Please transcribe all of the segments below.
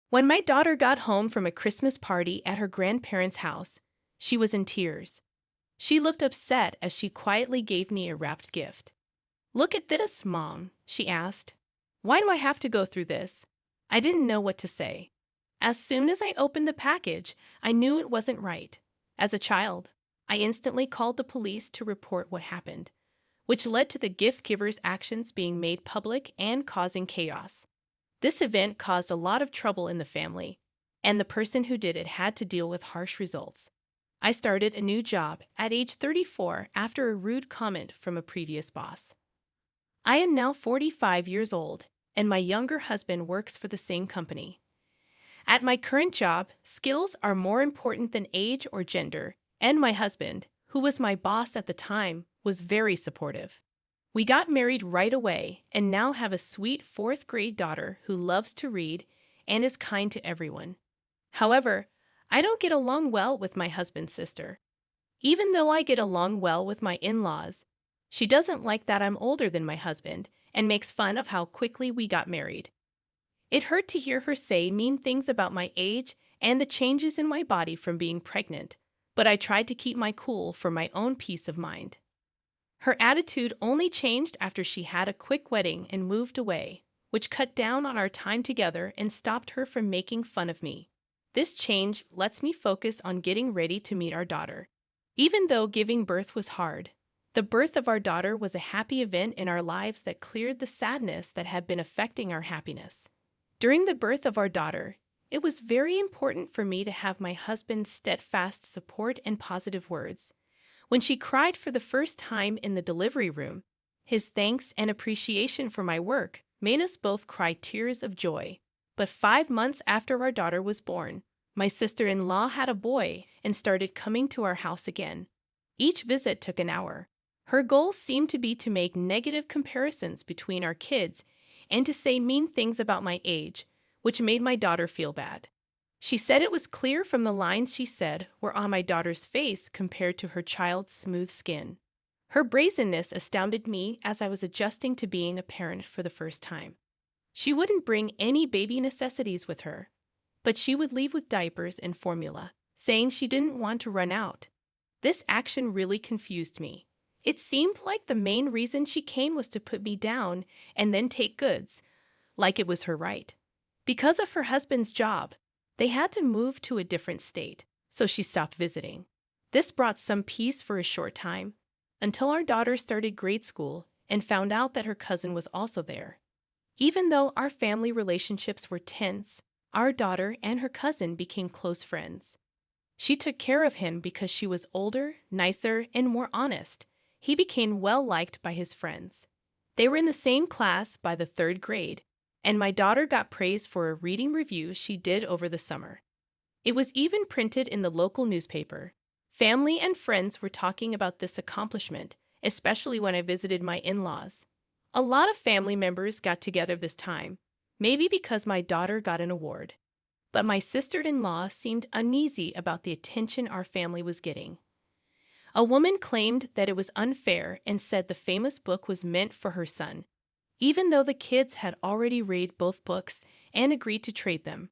When my daughter got home from a Christmas party at her grandparents' house, she was in tears. She looked upset as she quietly gave me a wrapped gift. "Look at this, Mom," she asked. "Why do I have to go through this?" I didn't know what to say. As soon as I opened the package, I knew it wasn't right. As a child, I instantly called the police to report what happened, which led to the gift giver's actions being made public and causing chaos. This event caused a lot of trouble in the family, and the person who did it had to deal with harsh results. I started a new job at age 34 after a rude comment from a previous boss. I am now 45 years old, and my younger husband works for the same company. At my current job, skills are more important than age or gender, and my husband, who was my boss at the time, was very supportive. We got married right away and now have a sweet fourth-grade daughter who loves to read and is kind to everyone. However, I don't get along well with my husband's sister. Even though I get along well with my in-laws, she doesn't like that I'm older than my husband and makes fun of how quickly we got married. It hurt to hear her say mean things about my age and the changes in my body from being pregnant, but I tried to keep my cool for my own peace of mind. Her attitude only changed after she had a quick wedding and moved away, which cut down on our time together and stopped her from making fun of me. This change lets me focus on getting ready to meet our daughter. Even though giving birth was hard, the birth of our daughter was a happy event in our lives that cleared the sadness that had been affecting our happiness. During the birth of our daughter, it was very important for me to have my husband's steadfast support and positive words. When she cried for the first time in the delivery room, his thanks and appreciation for my work made us both cry tears of joy. But 5 months after our daughter was born, my sister-in-law had a boy and started coming to our house again. Each visit took an hour. Her goal seemed to be to make negative comparisons between our kids and to say mean things about my age, which made my daughter feel bad. She said it was clear from the lines she said were on my daughter's face compared to her child's smooth skin. Her brazenness astounded me as I was adjusting to being a parent for the first time. She wouldn't bring any baby necessities with her, but she would leave with diapers and formula, saying she didn't want to run out. This action really confused me. It seemed like the main reason she came was to put me down and then take goods, like it was her right. Because of her husband's job, they had to move to a different state, so she stopped visiting. This brought some peace for a short time, until our daughter started grade school and found out that her cousin was also there. Even though our family relationships were tense, our daughter and her cousin became close friends. She took care of him because she was older, nicer, and more honest. He became well-liked by his friends. They were in the same class by the 3rd grade, and my daughter got praise for a reading review she did over the summer. It was even printed in the local newspaper. Family and friends were talking about this accomplishment, especially when I visited my in-laws. A lot of family members got together this time, maybe because my daughter got an award. But my sister-in-law seemed uneasy about the attention our family was getting. A woman claimed that it was unfair and said the famous book was meant for her son, even though the kids had already read both books and agreed to trade them.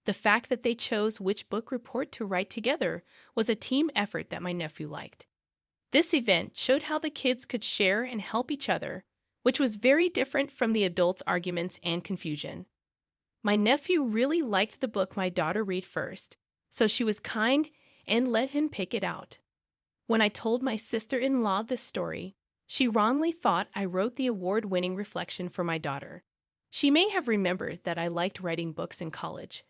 The fact that they chose which book report to write together was a team effort that my nephew liked. This event showed how the kids could share and help each other, which was very different from the adults' arguments and confusion. My nephew really liked the book my daughter read first, so she was kind and let him pick it out. When I told my sister-in-law this story, she wrongly thought I wrote the award-winning reflection for my daughter. She may have remembered that I liked writing books in college,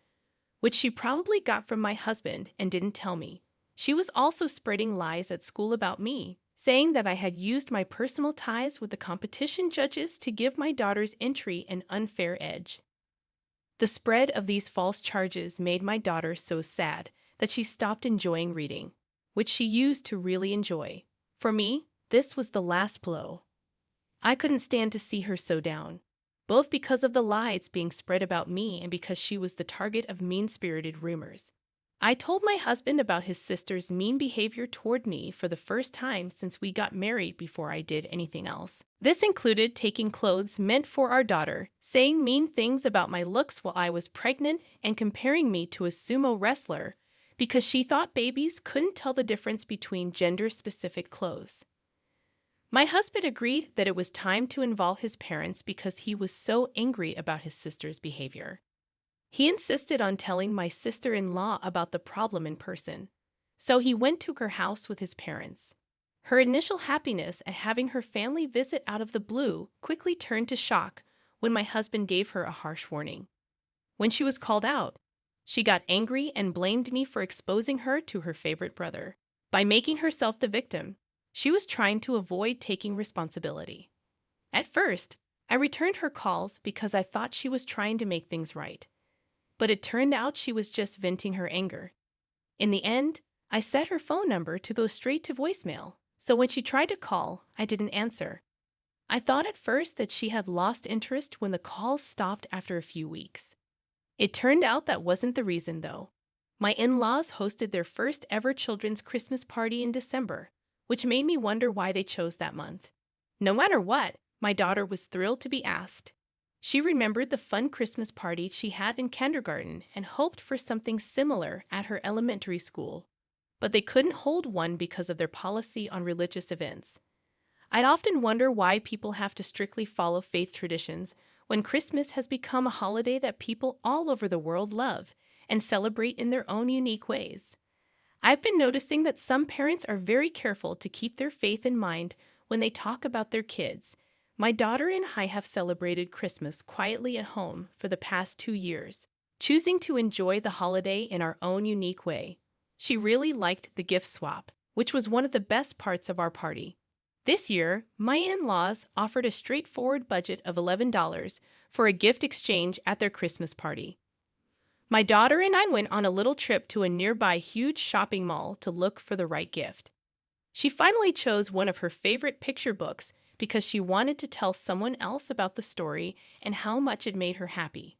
which she probably got from my husband and didn't tell me. She was also spreading lies at school about me, saying that I had used my personal ties with the competition judges to give my daughter's entry an unfair edge. The spread of these false charges made my daughter so sad that she stopped enjoying reading, which she used to really enjoy. For me, this was the last blow. I couldn't stand to see her so down, both because of the lies being spread about me and because she was the target of mean-spirited rumors. I told my husband about his sister's mean behavior toward me for the first time since we got married before I did anything else. This included taking clothes meant for our daughter, saying mean things about my looks while I was pregnant, and comparing me to a sumo wrestler because she thought babies couldn't tell the difference between gender-specific clothes. My husband agreed that it was time to involve his parents because he was so angry about his sister's behavior. He insisted on telling my sister-in-law about the problem in person, so he went to her house with his parents. Her initial happiness at having her family visit out of the blue quickly turned to shock when my husband gave her a harsh warning. When she was called out, she got angry and blamed me for exposing her to her favorite brother. By making herself the victim, she was trying to avoid taking responsibility. At first, I returned her calls because I thought she was trying to make things right. But it turned out she was just venting her anger. In the end, I set her phone number to go straight to voicemail, so when she tried to call, I didn't answer. I thought at first that she had lost interest when the calls stopped after a few weeks. It turned out that wasn't the reason, though. My in-laws hosted their first ever children's Christmas party in December, which made me wonder why they chose that month. No matter what, my daughter was thrilled to be asked. She remembered the fun Christmas party she had in kindergarten and hoped for something similar at her elementary school, but they couldn't hold one because of their policy on religious events. I'd often wonder why people have to strictly follow faith traditions when Christmas has become a holiday that people all over the world love and celebrate in their own unique ways. I've been noticing that some parents are very careful to keep their faith in mind when they talk about their kids. My daughter and I have celebrated Christmas quietly at home for the past 2 years, choosing to enjoy the holiday in our own unique way. She really liked the gift swap, which was one of the best parts of our party. This year, my in-laws offered a straightforward budget of $11 for a gift exchange at their Christmas party. My daughter and I went on a little trip to a nearby huge shopping mall to look for the right gift. She finally chose one of her favorite picture books because she wanted to tell someone else about the story and how much it made her happy.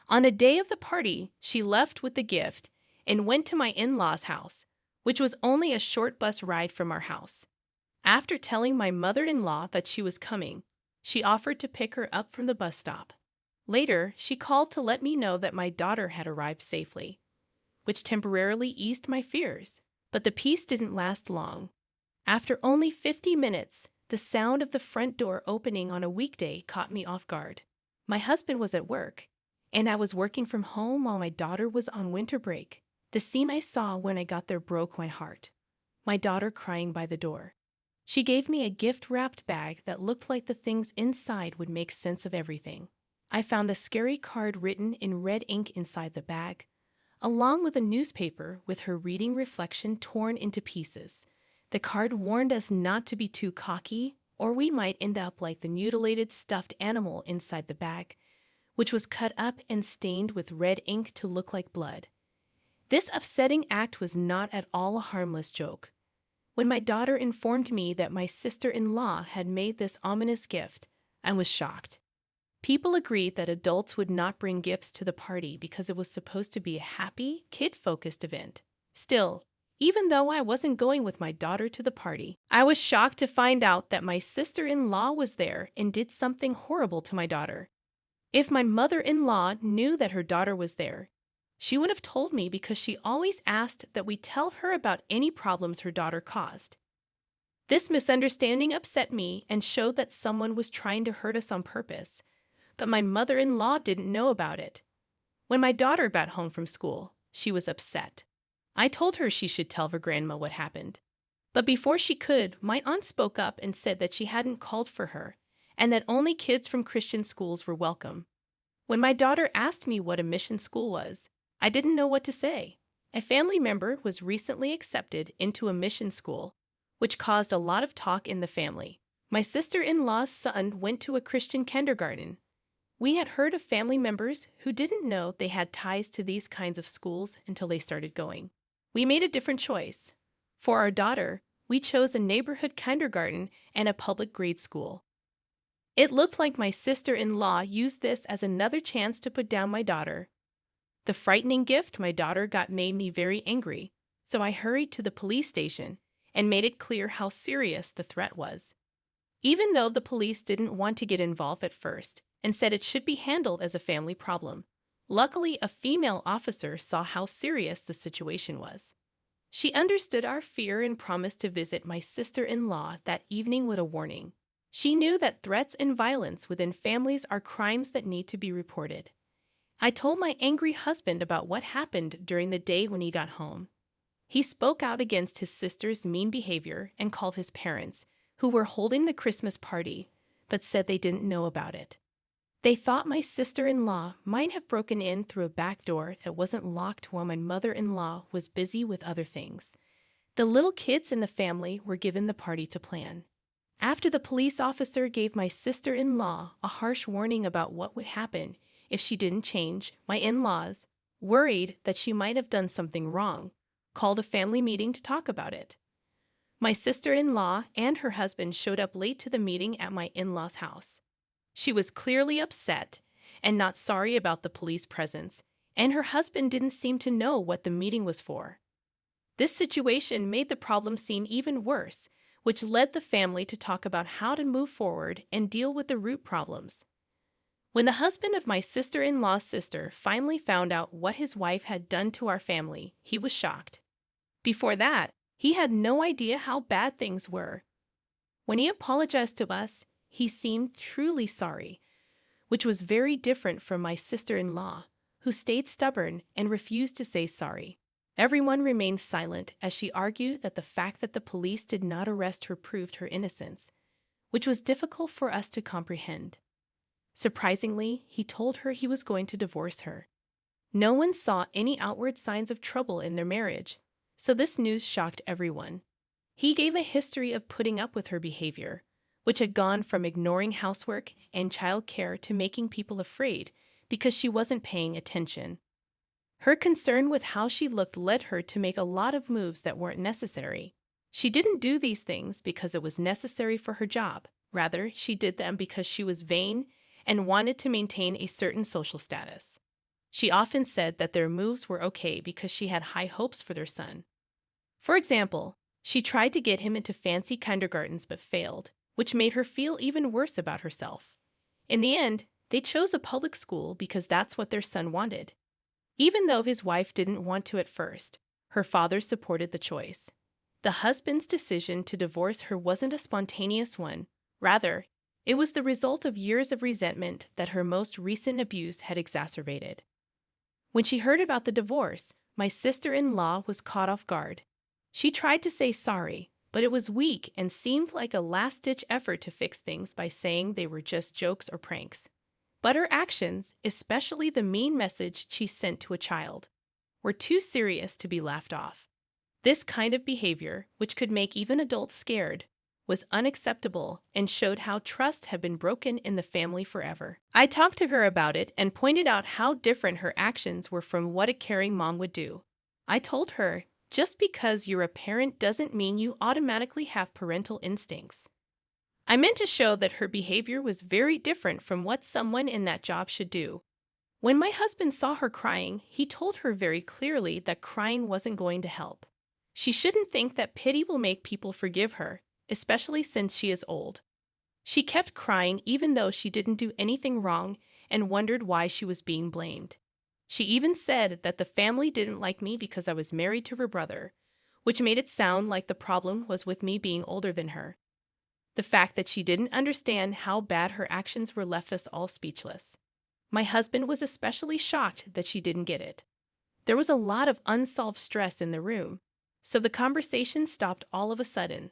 On the day of the party, she left with the gift and went to my in-laws' house, which was only a short bus ride from our house. After telling my mother-in-law that she was coming, she offered to pick her up from the bus stop. Later, she called to let me know that my daughter had arrived safely, which temporarily eased my fears. But the peace didn't last long. After only 50 minutes, the sound of the front door opening on a weekday caught me off guard. My husband was at work, and I was working from home while my daughter was on winter break. The scene I saw when I got there broke my heart. My daughter crying by the door. She gave me a gift-wrapped bag that looked like the things inside would make sense of everything. I found a scary card written in red ink inside the bag, along with a newspaper with her reading reflection torn into pieces. The card warned us not to be too cocky, or we might end up like the mutilated stuffed animal inside the bag, which was cut up and stained with red ink to look like blood. This upsetting act was not at all a harmless joke. When my daughter informed me that my sister-in-law had made this ominous gift, I was shocked. People agreed that adults would not bring gifts to the party because it was supposed to be a happy, kid-focused event. Still, even though I wasn't going with my daughter to the party, I was shocked to find out that my sister-in-law was there and did something horrible to my daughter. If my mother-in-law knew that her daughter was there, she would have told me because she always asked that we tell her about any problems her daughter caused. This misunderstanding upset me and showed that someone was trying to hurt us on purpose, but my mother-in-law didn't know about it. When my daughter got home from school, she was upset. I told her she should tell her grandma what happened. But before she could, my aunt spoke up and said that she hadn't called for her and that only kids from Christian schools were welcome. When my daughter asked me what a mission school was, I didn't know what to say. A family member was recently accepted into a mission school, which caused a lot of talk in the family. My sister-in-law's son went to a Christian kindergarten. We had heard of family members who didn't know they had ties to these kinds of schools until they started going. We made a different choice. For our daughter, we chose a neighborhood kindergarten and a public grade school. It looked like my sister-in-law used this as another chance to put down my daughter. The frightening gift my daughter got made me very angry, so I hurried to the police station and made it clear how serious the threat was. Even though the police didn't want to get involved at first and said it should be handled as a family problem, luckily a female officer saw how serious the situation was. She understood our fear and promised to visit my sister-in-law that evening with a warning. She knew that threats and violence within families are crimes that need to be reported. I told my angry husband about what happened during the day when he got home. He spoke out against his sister's mean behavior and called his parents, who were holding the Christmas party, but said they didn't know about it. They thought my sister-in-law might have broken in through a back door that wasn't locked while my mother-in-law was busy with other things. The little kids in the family were given the party to plan. After the police officer gave my sister-in-law a harsh warning about what would happen if she didn't change, my in-laws, worried that she might have done something wrong, called a family meeting to talk about it. My sister-in-law and her husband showed up late to the meeting at my in-laws' house. She was clearly upset and not sorry about the police presence, and her husband didn't seem to know what the meeting was for. This situation made the problem seem even worse, which led the family to talk about how to move forward and deal with the root problems. When the husband of my sister-in-law's sister finally found out what his wife had done to our family, he was shocked. Before that, he had no idea how bad things were. When he apologized to us, he seemed truly sorry, which was very different from my sister-in-law, who stayed stubborn and refused to say sorry. Everyone remained silent as she argued that the fact that the police did not arrest her proved her innocence, which was difficult for us to comprehend. Surprisingly, he told her he was going to divorce her. No one saw any outward signs of trouble in their marriage, so this news shocked everyone. He gave a history of putting up with her behavior, which had gone from ignoring housework and child care to making people afraid because she wasn't paying attention. Her concern with how she looked led her to make a lot of moves that weren't necessary. She didn't do these things because it was necessary for her job. Rather, she did them because she was vain and wanted to maintain a certain social status. She often said that their moves were okay because she had high hopes for their son. For example, she tried to get him into fancy kindergartens but failed, which made her feel even worse about herself. In the end, they chose a public school because that's what their son wanted. Even though his wife didn't want to at first, her father supported the choice. The husband's decision to divorce her wasn't a spontaneous one. Rather, it was the result of years of resentment that her most recent abuse had exacerbated. When she heard about the divorce, my sister-in-law was caught off guard. She tried to say sorry, but it was weak and seemed like a last-ditch effort to fix things by saying they were just jokes or pranks. But her actions, especially the mean message she sent to a child, were too serious to be laughed off. This kind of behavior, which could make even adults scared, was unacceptable and showed how trust had been broken in the family forever. I talked to her about it and pointed out how different her actions were from what a caring mom would do. I told her, just because you're a parent doesn't mean you automatically have parental instincts. I meant to show that her behavior was very different from what someone in that job should do. When my husband saw her crying, he told her very clearly that crying wasn't going to help. She shouldn't think that pity will make people forgive her, especially since she is old. She kept crying even though she didn't do anything wrong and wondered why she was being blamed. She even said that the family didn't like me because I was married to her brother, which made it sound like the problem was with me being older than her. The fact that she didn't understand how bad her actions were left us all speechless. My husband was especially shocked that she didn't get it. There was a lot of unsolved stress in the room, so the conversation stopped all of a sudden.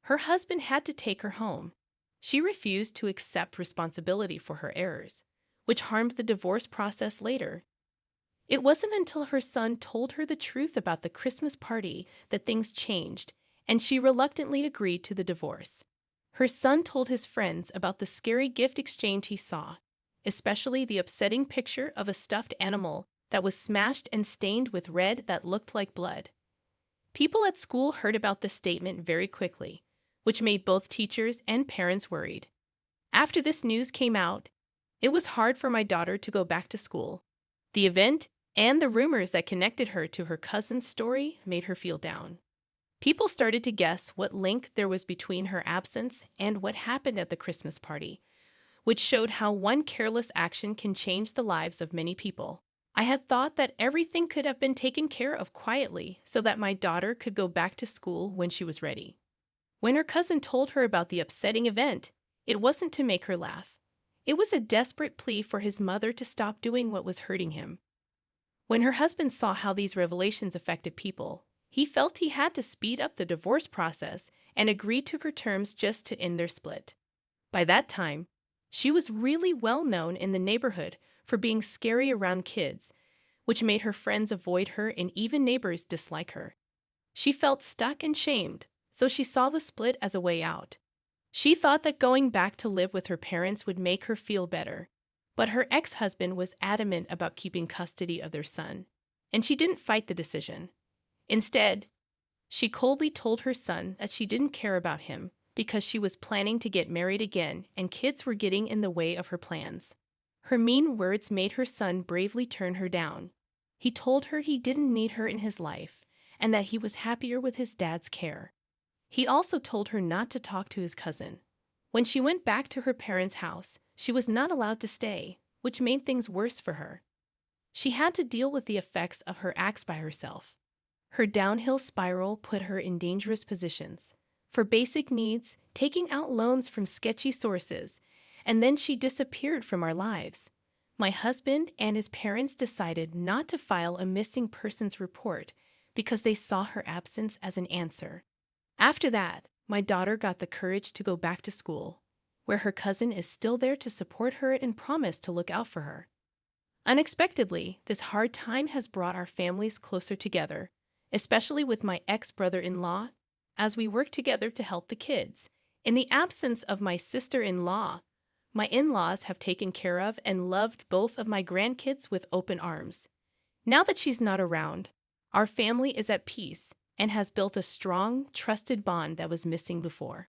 Her husband had to take her home. She refused to accept responsibility for her errors, which harmed the divorce process later. It wasn't until her son told her the truth about the Christmas party that things changed, and she reluctantly agreed to the divorce. Her son told his friends about the scary gift exchange he saw, especially the upsetting picture of a stuffed animal that was smashed and stained with red that looked like blood. People at school heard about the statement very quickly, which made both teachers and parents worried. After this news came out, it was hard for my daughter to go back to school. The event And the rumors that connected her to her cousin's story made her feel down. People started to guess what link there was between her absence and what happened at the Christmas party, which showed how one careless action can change the lives of many people. I had thought that everything could have been taken care of quietly so that my daughter could go back to school when she was ready. When her cousin told her about the upsetting event, it wasn't to make her laugh. It was a desperate plea for his mother to stop doing what was hurting him. When her husband saw how these revelations affected people, he felt he had to speed up the divorce process and agreed to her terms just to end their split. By that time, she was really well known in the neighborhood for being scary around kids, which made her friends avoid her and even neighbors dislike her. She felt stuck and shamed, so she saw the split as a way out. She thought that going back to live with her parents would make her feel better, but her ex-husband was adamant about keeping custody of their son, and she didn't fight the decision. Instead, she coldly told her son that she didn't care about him because she was planning to get married again and kids were getting in the way of her plans. Her mean words made her son bravely turn her down. He told her he didn't need her in his life and that he was happier with his dad's care. He also told her not to talk to his cousin. When she went back to her parents' house, she was not allowed to stay, which made things worse for her. She had to deal with the effects of her acts by herself. Her downhill spiral put her in dangerous positions. For basic needs, taking out loans from sketchy sources, and then she disappeared from our lives. My husband and his parents decided not to file a missing persons report because they saw her absence as an answer. After that, my daughter got the courage to go back to school, where her cousin is still there to support her and promised to look out for her. Unexpectedly, this hard time has brought our families closer together, especially with my ex-brother-in-law, as we work together to help the kids. In the absence of my sister-in-law, my in-laws have taken care of and loved both of my grandkids with open arms. Now that she's not around, our family is at peace and has built a strong, trusted bond that was missing before.